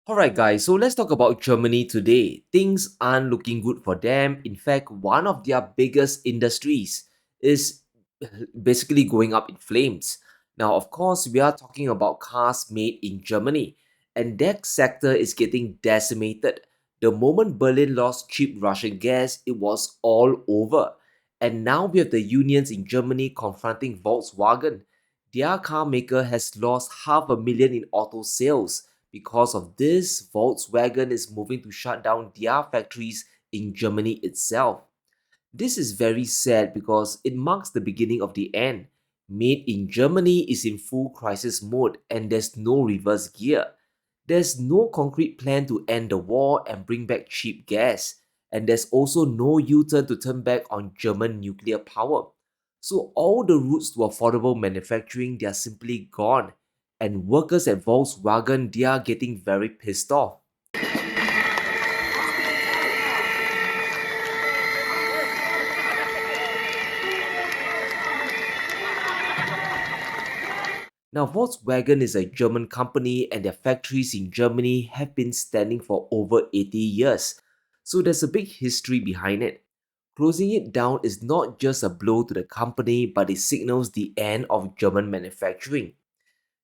Alright, guys, so let's talk about Germany today. Things aren't looking good for them. In fact, one of their biggest industries is basically going up in flames. Now, of course, we are talking about cars made in Germany, and that sector is getting decimated. The moment Berlin lost cheap Russian gas, it was all over. And now we have the unions in Germany confronting Volkswagen. Their car maker has lost 500,000 in auto sales. Because of this, Volkswagen is moving to shut down their factories in Germany itself. This is very sad because it marks the beginning of the end. Made in Germany is in full crisis mode and there's no reverse gear. There's no concrete plan to end the war and bring back cheap gas. And there's also no U-turn to turn back on German nuclear power. So all the routes to affordable manufacturing, they are simply gone. And workers at Volkswagen, they are getting very pissed off. Now, Volkswagen is a German company and their factories in Germany have been standing for over 80 years. So there's a big history behind it. Closing it down is not just a blow to the company, but it signals the end of German manufacturing.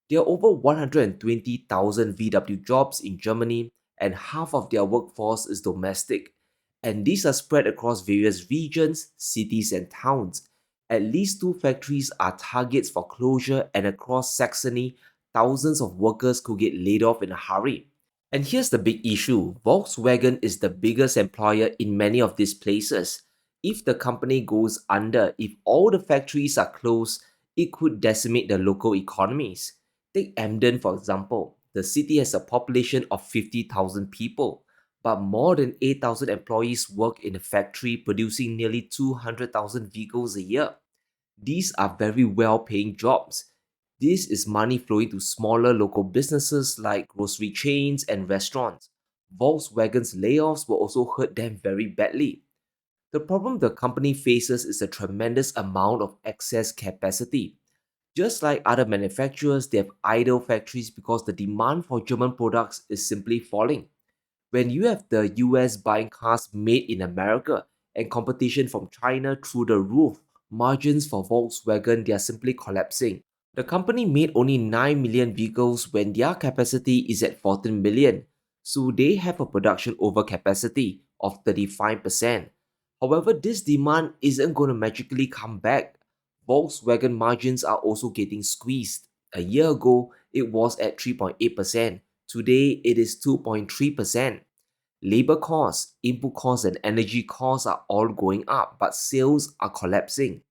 There are over 120,000 VW jobs in Germany, and half of their workforce is domestic. And these are spread across various regions, cities, and towns. At least two factories are targets for closure, and across Saxony, thousands of workers could get laid off in a hurry. And here's the big issue: Volkswagen is the biggest employer in many of these places. If the company goes under, if all the factories are closed, it could decimate the local economies. Take Emden, for example. The city has a population of 50,000 people, but more than 8,000 employees work in a factory producing nearly 200,000 vehicles a year. These are very well paying jobs. This is money flowing to smaller local businesses like grocery chains and restaurants. Volkswagen's layoffs will also hurt them very badly. The problem the company faces is a tremendous amount of excess capacity. Just like other manufacturers, they have idle factories because the demand for German products is simply falling. When you have the US buying cars made in America and competition from China through the roof, margins for Volkswagen they are simply collapsing. The company made only 9 million vehicles when their capacity is at 14 million, so they have a production overcapacity of 35%. However, this demand isn't going to magically come back. Volkswagen margins are also getting squeezed. A year ago, it was at 3.8%. Today, it is 2.3%. Labor costs, input costs, and energy costs are all going up, but sales are collapsing.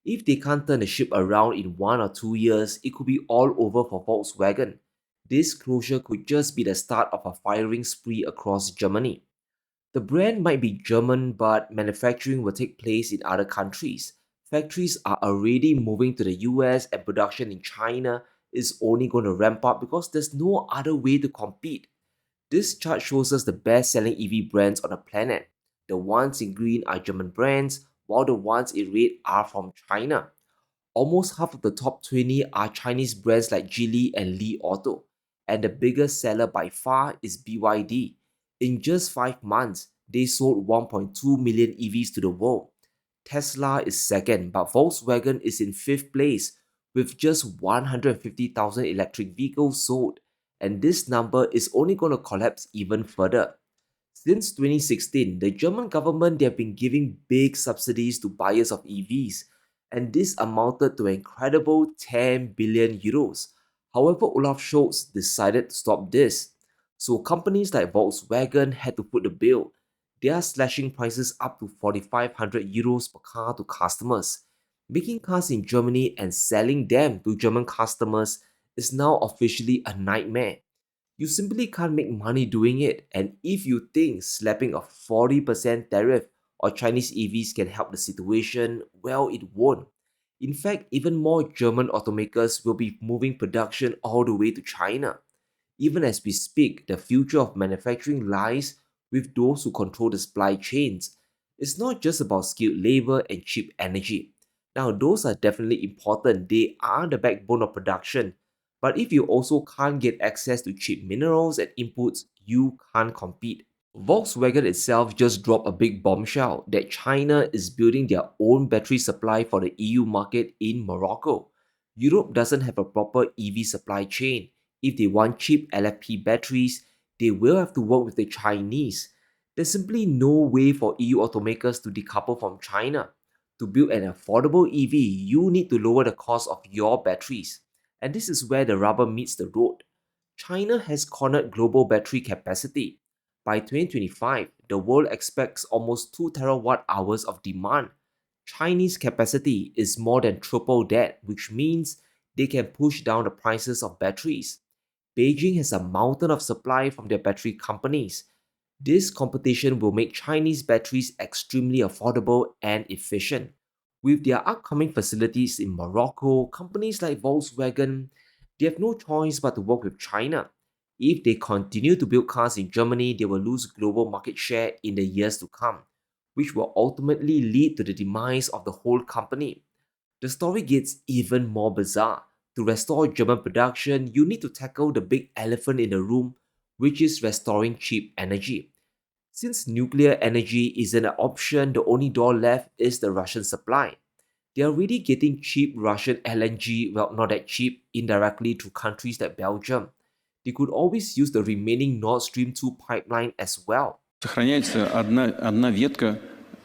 If they can't turn the ship around in 1 or 2 years, it could be all over for Volkswagen. This closure could just be the start of a firing spree across Germany. The brand might be German, but manufacturing will take place in other countries. Factories are already moving to the US, and production in China is only going to ramp up because there's no other way to compete. This chart shows us the best selling EV brands on the planet. The ones in green are German brands, while the ones in red are from China. Almost half of the top 20 are Chinese brands like Geely and Li Auto, and the biggest seller by far is BYD. In just 5 months, they sold 1.2 million EVs to the world. Tesla is second, but Volkswagen is in fifth place with just 150,000 electric vehicles sold, and this number is only going to collapse even further. Since 2016, the German government they have been giving big subsidies to buyers of EVs, and this amounted to an incredible 10 billion euros. However, Olaf Scholz decided to stop this. So companies like Volkswagen had to foot the bill. They are slashing prices up to 4,500 euros per car to customers. Making cars in Germany and selling them to German customers is now officially a nightmare. You simply can't make money doing it, and if you think slapping a 40% tariff on Chinese EVs can help the situation, well, it won't. In fact, even more German automakers will be moving production all the way to China. Even as we speak, the future of manufacturing lies with those who control the supply chains. It's not just about skilled labor and cheap energy. Now, those are definitely important, they are the backbone of production. But if you also can't get access to cheap minerals and inputs, you can't compete. Volkswagen itself just dropped a big bombshell that China is building their own battery supply for the EU market in Morocco. Europe doesn't have a proper EV supply chain. If they want cheap LFP batteries, they will have to work with the Chinese. There's simply no way for EU automakers to decouple from China. To build an affordable EV, you need to lower the cost of your batteries. And this is where the rubber meets the road. China has cornered global battery capacity. By 2025, the world expects almost 2 terawatt hours of demand. Chinese capacity is more than triple that, which means they can push down the prices of batteries. Beijing has a mountain of supply from their battery companies. This competition will make Chinese batteries extremely affordable and efficient. With their upcoming facilities in Morocco, companies like Volkswagen, they have no choice but to work with China. If they continue to build cars in Germany, they will lose global market share in the years to come, which will ultimately lead to the demise of the whole company. The story gets even more bizarre. To restore German production, you need to tackle the big elephant in the room, which is restoring cheap energy. Since nuclear energy isn't an option, the only door left is the Russian supply. They are already getting cheap Russian LNG, well, not that cheap, indirectly through countries like Belgium. They could always use the remaining Nord Stream 2 pipeline as well. Сохраняется одна ветка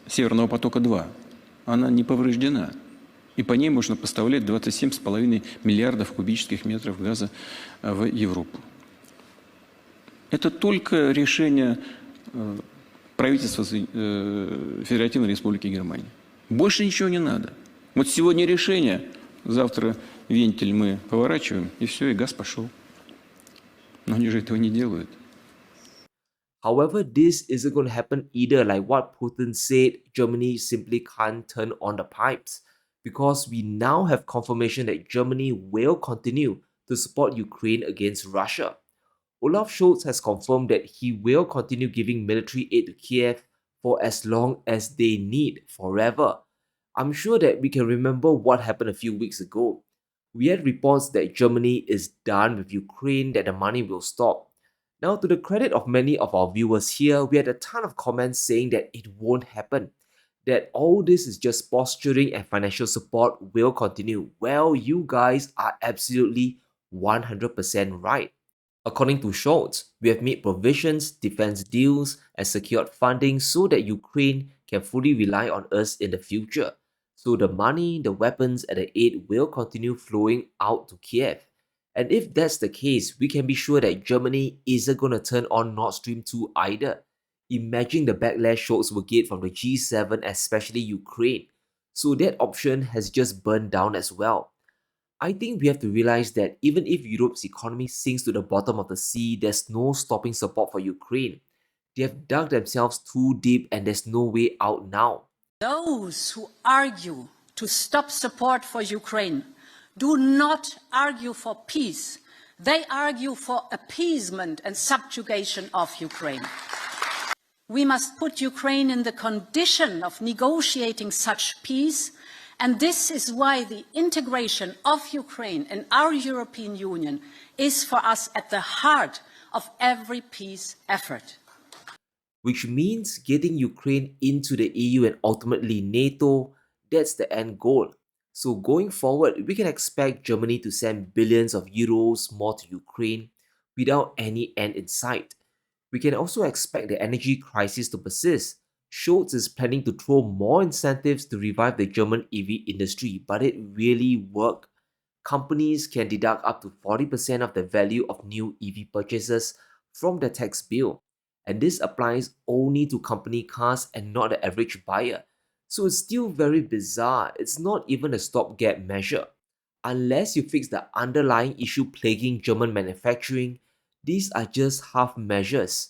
Северного потока-2. Она не повреждена. И по ней можно поставлять 27,5 миллиардов кубических метров газа в Европу. Это только решение правительства Федеративной Республики Германия. Больше ничего не надо. Вот сегодня решение, завтра вентиль мы поворачиваем, и все, и газ пошел. Но они же этого не делают. However, this isn't going to happen either, like what Putin said. Germany simply can't turn on the pipes, because we now have confirmation that Germany will continue to support Ukraine against Russia. Olaf Scholz has confirmed that he will continue giving military aid to Kiev for as long as they need, forever. I'm sure that we can remember what happened a few weeks ago. We had reports that Germany is done with Ukraine, that the money will stop. Now, to the credit of many of our viewers here, we had a ton of comments saying that it won't happen, that all this is just posturing and financial support will continue. Well, you guys are absolutely 100% right. According to Scholz, we have made provisions, defense deals, and secured funding so that Ukraine can fully rely on us in the future. So the money, the weapons, and the aid will continue flowing out to Kiev. And if that's the case, we can be sure that Germany isn't going to turn on Nord Stream 2 either. Imagine the backlash Scholz will get from the G7, especially Ukraine. So that option has just burned down as well. I think we have to realize that even if Europe's economy sinks to the bottom of the sea, there's no stopping support for Ukraine. They have dug themselves too deep and there's no way out now. Those who argue to stop support for Ukraine do not argue for peace. They argue for appeasement and subjugation of Ukraine. We must put Ukraine in the condition of negotiating such peace, and this is why the integration of Ukraine in our European Union is for us at the heart of every peace effort. Which means getting Ukraine into the EU and ultimately NATO, that's the end goal. So going forward, we can expect Germany to send billions of euros more to Ukraine without any end in sight. We can also expect the energy crisis to persist. Scholz is planning to throw more incentives to revive the German EV industry, but it really worked. Companies can deduct up to 40% of the value of new EV purchases from the tax bill. And this applies only to company cars and not the average buyer. So it's still very bizarre. It's not even a stopgap measure. Unless you fix the underlying issue plaguing German manufacturing, these are just half measures.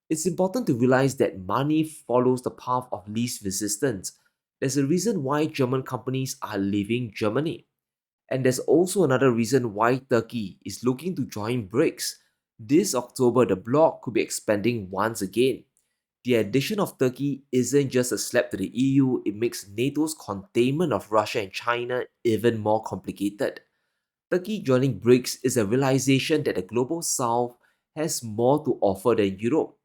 It's important to realize that money follows the path of least resistance. There's a reason why German companies are leaving Germany. And there's also another reason why Turkey is looking to join BRICS. This October, the bloc could be expanding once again. The addition of Turkey isn't just a slap to the EU, it makes NATO's containment of Russia and China even more complicated. Turkey joining BRICS is a realization that the global south has more to offer than Europe.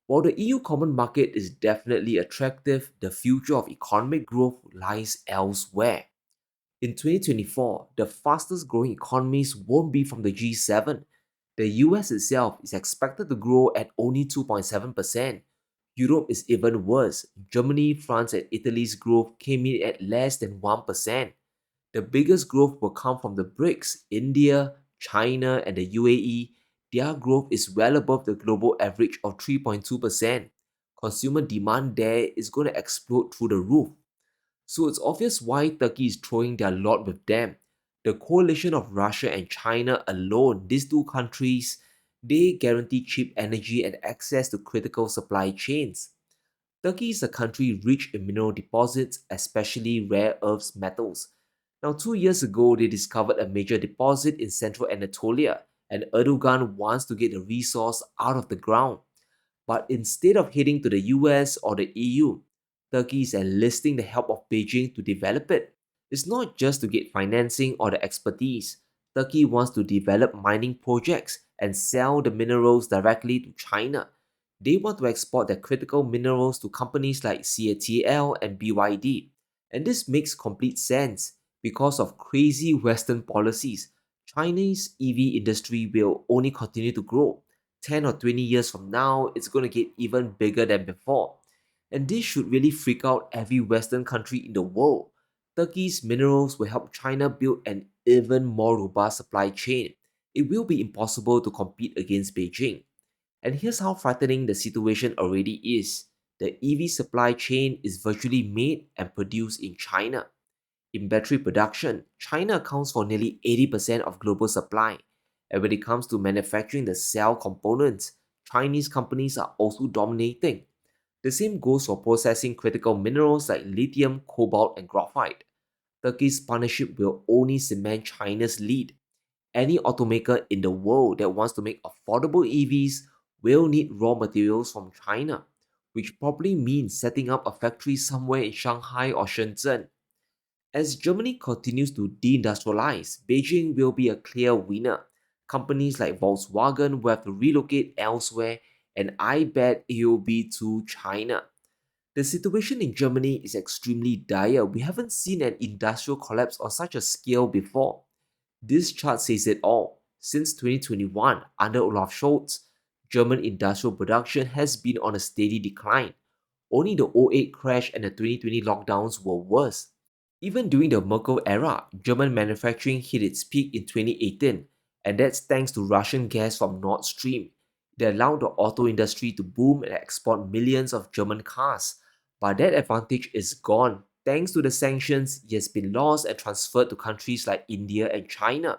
While the EU common market is definitely attractive, the future of economic growth lies elsewhere. In 2024, the fastest growing economies won't be from the G7. The US itself is expected to grow at only 2.7%. Europe is even worse. Germany, France, and Italy's growth came in at less than 1%. The biggest growth will come from the BRICS, India, China, and the UAE. Their growth is well above the global average of 3.2%. Consumer demand there is going to explode through the roof. So it's obvious why Turkey is throwing their lot with them. The coalition of Russia and China alone, these two countries, they guarantee cheap energy and access to critical supply chains. Turkey is a country rich in mineral deposits, especially rare earths metals. Now, 2 years ago, they discovered a major deposit in central Anatolia, and Erdogan wants to get the resource out of the ground. But instead of heading to the US or the EU, Turkey is enlisting the help of Beijing to develop it. It's not just to get financing or the expertise. Turkey wants to develop mining projects and sell the minerals directly to China. They want to export their critical minerals to companies like CATL and BYD. And this makes complete sense because of crazy Western policies. Chinese EV industry will only continue to grow. 10 or 20 years from now, it's going to get even bigger than before. And this should really freak out every Western country in the world. Turkey's minerals will help China build an even more robust supply chain. It will be impossible to compete against Beijing. And here's how frightening the situation already is. The EV supply chain is virtually made and produced in China. In battery production, China accounts for nearly 80% of global supply. And when it comes to manufacturing the cell components, Chinese companies are also dominating. The same goes for processing critical minerals like lithium, cobalt, and graphite. Turkey's partnership will only cement China's lead. Any automaker in the world that wants to make affordable EVs will need raw materials from China, which probably means setting up a factory somewhere in Shanghai or Shenzhen. As Germany continues to deindustrialize, Beijing will be a clear winner. Companies like Volkswagen will have to relocate elsewhere, and I bet it will be to China. The situation in Germany is extremely dire. We haven't seen an industrial collapse on such a scale before. This chart says it all. Since 2021, under Olaf Scholz, German industrial production has been on a steady decline. Only the '08 crash and the 2020 lockdowns were worse. Even during the Merkel era, German manufacturing hit its peak in 2018, and that's thanks to Russian gas from Nord Stream. It allowed the auto industry to boom and export millions of German cars. But that advantage is gone. Thanks to the sanctions, it has been lost and transferred to countries like India and China.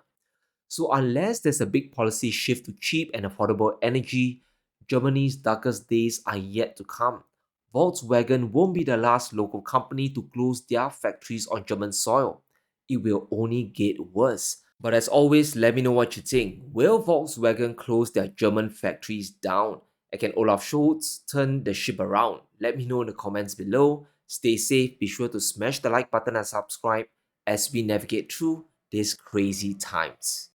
So, unless there's a big policy shift to cheap and affordable energy, Germany's darkest days are yet to come. Volkswagen won't be the last local company to close their factories on German soil. It will only get worse. But as always, let me know what you think. Will Volkswagen close their German factories down? And can Olaf Scholz turn the ship around? Let me know in the comments below. Stay safe, be sure to smash the like button and subscribe as we navigate through these crazy times.